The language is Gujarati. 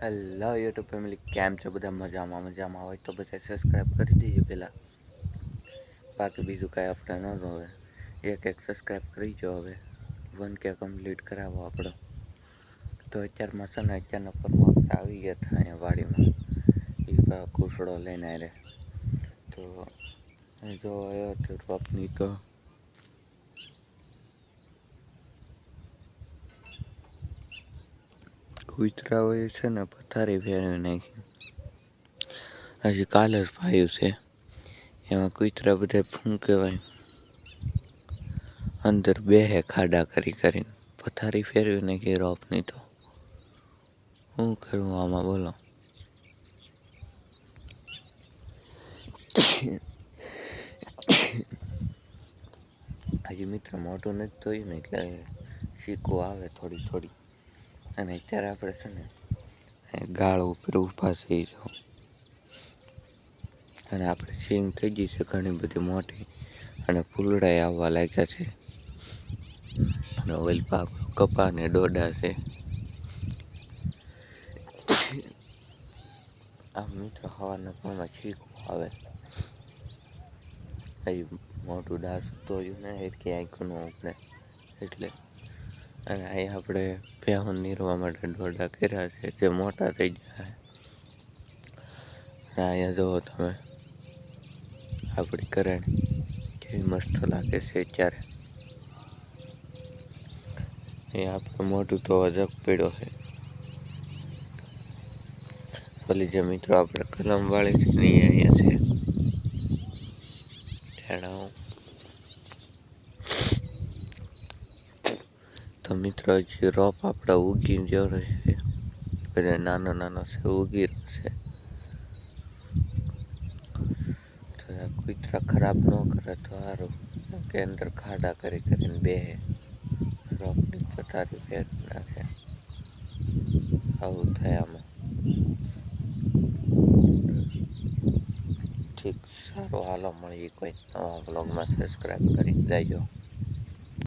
હેલો યુટ્યુબ ફેમિલી, કેમ છો બધા? મજામાં હોય તો બધા સબસ્ક્રાઈબ કરી દેજો પહેલાં. બાકી બીજું કાંઈ આપણે ન હવે એક સબસ્ક્રાઈબ કરી જો. હવે 1K કમ્પ્લીટ કરાવો આપણો. તો અત્યારમાં છે ને અચાનક આપણે આવી ગયા હતા અહીંયા વાડીમાં. એ કુસડો લઈને રહે તો જો આવ્યો તો રોપની તો કૂતરાઓએ છે ને પથારી ફેરવી નાખી. હજી કાલે જ પાયું છે. એમાં કૂતરા બધા શું કહેવાય અંદર બેહે ખાડા કરીને પથારી ફેરવી નાખી રોપની. તો શું કરવું આમાં બોલો? હજી મિત્ર મોટું નથી થયું ને એટલે શીખવું આવે થોડી. અને અત્યારે આપણે છે ને ગાળ ઉપર ઊભા થઈ જાઓ અને આપણે સિંગ થઈ ગઈ છે ઘણી બધી મોટી અને ફૂલડાએ આવવા લાગ્યા છે. અને ઓલપા કપા ને ડોડા છે. આ મિત્ર હવાના પણ શીખવું આવે. હજી મોટું ડાસ તો ને કે આંખું ન ઉપડે એટલે. અને અહીં આપણે ભેહું નીરવા માટે ડોડા કર્યા છે જે મોટા થઈ ગયા છે. અને અહીંયા જુઓ તમે આપણી કરણી કેવી મસ્ત લાગે છે અત્યારે. એ આપણે મોટું તો જગ પડ્યો છે. ઓલી જે મિત્રો આપણે કલમ વાળી છે ને અહીંયા છે ઝાડાઓ. તો મિત્રો હજી રોપ આપણા ઉગી જેવો છે. બધા નાનો છે ઉગી રહ્યો છે. તો કૂતરા ખરાબ ન કરે તો સારું, કે અંદર ખાડા કરીને બેહે રોપની પથારી ફેરવી નાખે. આવું થાય આમાં. ઠીક, સારું, હાલો મળીએ કોઈ નવા બ્લોગમાં. સબસ્ક્રાઈબ કરી દેજો.